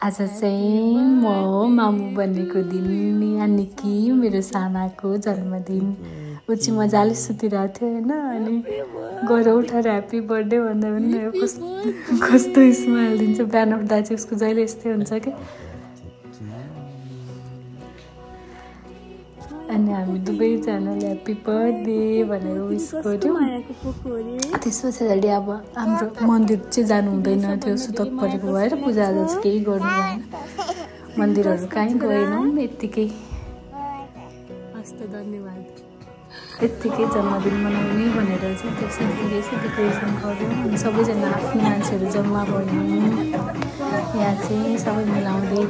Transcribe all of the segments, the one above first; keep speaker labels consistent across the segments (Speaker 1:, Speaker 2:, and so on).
Speaker 1: आज चाहिँ म मामु बनेको दिन यानि कि मेरो सानाको जन्मदिन। ऊ चाहिँ मजाले सुतिरहेको थियो होइन, अनि गएर उठाएर ह्याप्पी बर्थडे भन्दा पनि कस्तो स्माइल दिन्छ। बिहान उठ्दा चाहिँ उसको जहिले यस्तै हुन्छ कि। अनि हामी दुवैजनाले ह्याप्पी बर्थडे भनेर विस गऱ्यौँ। त्यस पछाडि अब हाम्रो मन्दिर चाहिँ जानु हुँदैन थियो, सुतक परेको भएर पूजाआजा चाहिँ केही गर्नु भएन। मन्दिरहरू कहीँ गएनौँ, यत्तिकै। हस्त धन्यवाद। यत्तिकै जन्मदिन मनाउने भनेर चाहिँ त्यसरी डेकोरेसन गऱ्यौँ। अनि सबैजना आफ्नो मान्छेहरू जम्मा भयौँ। यहाँ चाहिँ सबै मिलाउँदै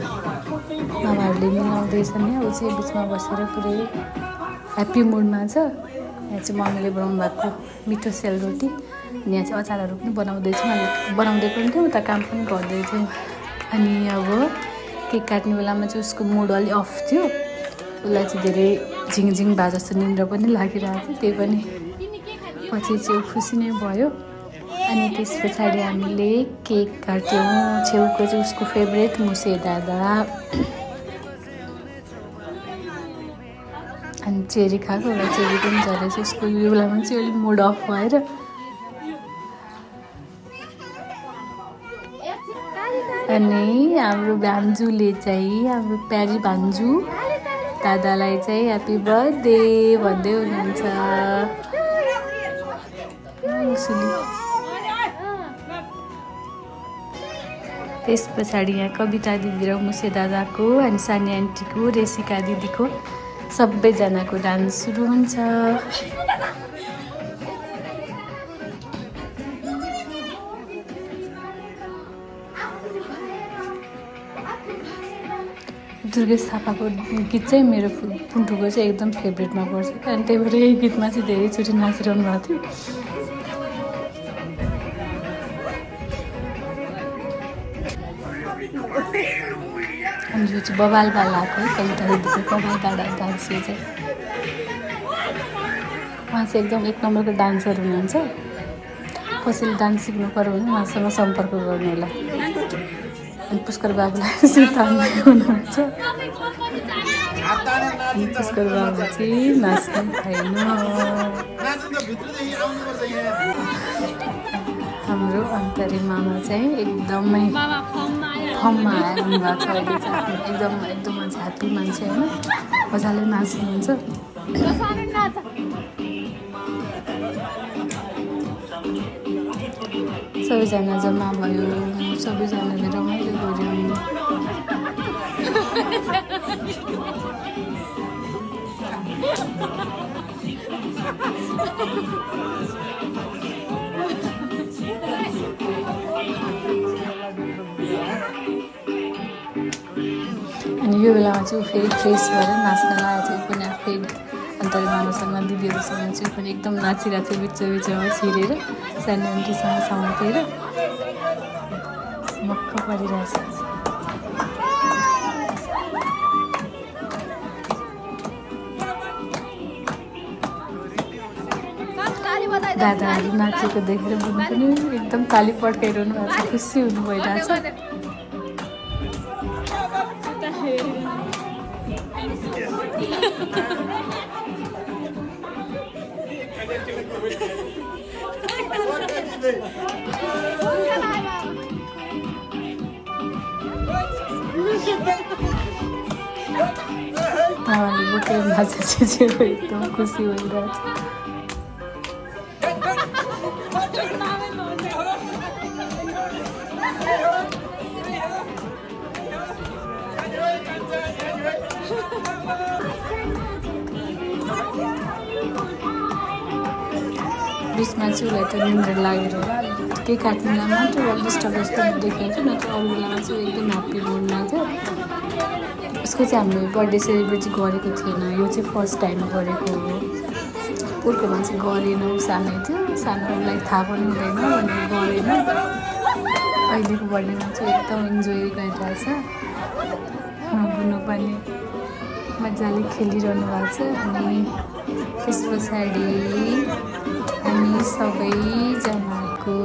Speaker 1: मामाहरूले मिलाउँदैछन्। ऊ चाहिँ बिचमा बसेर पुरै ह्याप्पी मुडमा छ। यहाँ चाहिँ मम्मीले बनाउनु भएको मिठो सेलरोटी, अनि यहाँ चाहिँ अचारहरू पनि बनाउँदैछौँ। अनि बनाउँदै पनि थियौँ, उता काम पनि गर्दैथ्यौँ। अनि अब केक काट्ने बेलामा चाहिँ उसको मुड अलि अफ थियो। उसलाई चाहिँ धेरै झिङझिङ भए जस्तो निन्द्रा पनि लागिरहेको थियो। त्यही पनि पछि चाहिँ खुसी नै भयो। अनि त्यस पछाडि हामीले केक काट्यौँ। छेउको चाहिँ उसको फेभरेट मुसे दादा, अनि चेरी खाएको, उसलाई चेरी पनि झरेछ। उसको यो बेलामा चाहिँ अलिक मुड अफ भएर अनि हाम्रो भान्जूले चाहिँ, हाम्रो प्यारी भान्जू दादालाई चाहिँ ह्याप्पी बर्थडे भन्दै हुनुहुन्छ। त्यस पछाडि यहाँ कविता दिदी र मुसे दादाको अनि सानी आन्टीको, रेसिका दिदीको सबैजनाको डान्स सुरु हुन्छ। दुर्गेश थापाको गीत चाहिँ मेरो पुन्टुको चाहिँ एकदम फेभरेटमा पर्छ, अनि त्यही भएर यही गीतमा चाहिँ धेरैचोटि नाचिरहनु भएको थियो। अनि यो चाहिँ बबाल बालाको है, कविता दिदीको बबाल बाला डान्स। यो चाहिँ उहाँ चाहिँ एकदम एक नम्बरको डान्सर हुनुहुन्छ। कसैले डान्स सिक्नु पऱ्यो भने उहाँसँग सम्पर्क गर्नु होला। अनि पुष्कर बाबुलाई सिकाउनु हुनुहुन्छ। पुष्कर बाबु चाहिँ नाच्नु भएन। हाम्रो अन्तरी मामा चाहिँ एकदमै फर्ममा आएर हुनुभएको छ अहिले चाहिँ। एकदम मान्छे ह्याप्पी मान्छे होइन, मजाले नाच्नुहुन्छ। सबैजना जम्मा भयो, सबैजनाले रमाइलो गऱ्यौँ। अनि यो बेलामा चाहिँ ऊ फेरि फ्रेस भएर नाच्न लागेको थियो। पनि आफै अन्तरी मामासँग दिदीहरूसँग चाहिँ पनि एकदम नाचिरहेको थियो, बिचमा छिरेर सानो आन्टीसँग समातेर मक्क परिरहेछ। दादाहरू नाचेको देखेर बुनु पनि एकदम ताली पड्काइरहनु भएको छ, खुसी हुनु भइरहेछ। मामाले बोकेर नाचेपछि एकदम खुसी भइरहेछ। बिचमा चाहिँ उसलाई त निन्द्रा लागेर केक काट्ने बेलामा मात्रै डिस्टर्ब जस्तो देखेको थियो, नत्र अरू बेलामा चाहिँ एकदम ह्याप्पी मुडमा थियो। उसको चाहिँ हामीले बर्थडे सेलिब्रेट गरेको थिएन, यो चाहिँ फर्स्ट टाइम गरेको हो। पोहोरकोमा चाहिँ गरेनौँ, सानै थियो, सानोलाई थाहा पनि हुँदैन भनेर गरेन। अहिलेको बर्थडेमा चाहिँ एकदम इन्जोय गरिरहेछ। बुनु पनि मजाले खेलिरहनु भएको छ। अनि त्यस पछाडि हामी सबैजनाको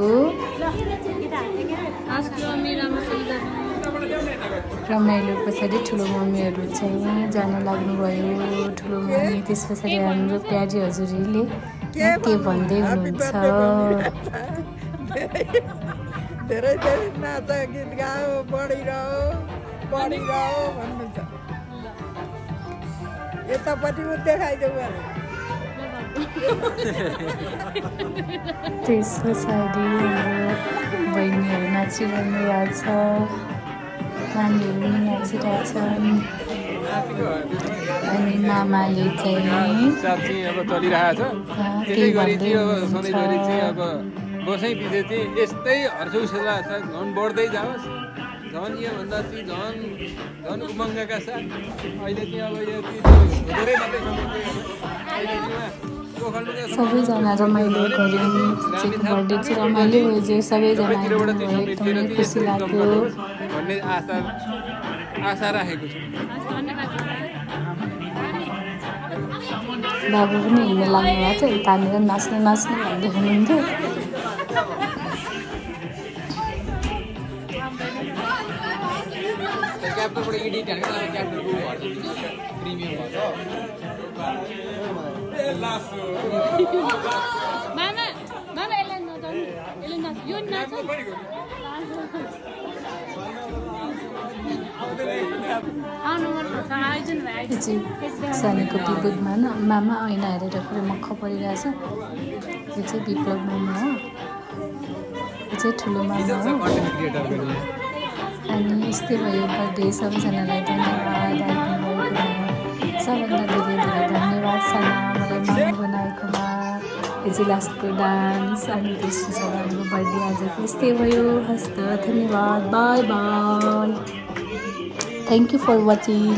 Speaker 1: रमाइलो पछाडि ठुलो मम्मीहरू चाहिँ जान लाग्नुभयो। ठुलो मम्मी त्यस पछाडि हाम्रो प्यारी हजुरले के भन्दै हुनुहुन्छ।
Speaker 2: धेरै धेरै नाच गीत गाओ बढिरहो भन्नुहुन्छ। यतापट्टि म देखाइदेऊ अरे।
Speaker 1: त्यस पछाडि हाम्रो बहिनीहरू नाचिरहनु भएको छ। नानीहरू पनि नाचिरहेछन्। अनि मामाले चाहिँ
Speaker 3: अब चलिरहेछ। त्यसै गरी चाहिँ अब सधैँभरि चाहिँ अब दसैँ पछि चाहिँ यस्तै हर्षोल्लास छ। झन् बढ्दै जाओस्, झन् योभन्दा चाहिँ झन् उमङ्गका साथ अहिले चाहिँ अब यो धेरै मात्रै
Speaker 1: सबैजना रमाइलो गऱ्यौँ। चिचेको बर्थडे चाहिँ रमाइलो भयो जे सबैजना एकदमै खुसी लाग्यो
Speaker 3: भन्ने आशा राखेको छु।
Speaker 1: बाबु पनि हिँड्न लाग्नु भएको थियो। तानेर नाच्नु भन्दै हुनुहुन्थ्यो। सानीको विपदमा मामा ऐना हेरेर पुरै मक्ख परिरहेछ। यो चाहिँ विप्लव मामा हो, यो चाहिँ ठुलो मामा हो। अनि यस्तै भयो बर्थडे। सबैजनालाई धन्यवाद आइदिनुभएकोमा। सबभन्दा धेरै धेरै धन्यवाद साना मलाई मामा बनाएकोमा। यो चाहिँ लास्टको डान्स। अनि त्यस पछाडि हाम्रो बर्थडे आजको यस्तै भयो। हस्त धन्यवाद। Bye bye. Thank you for watching.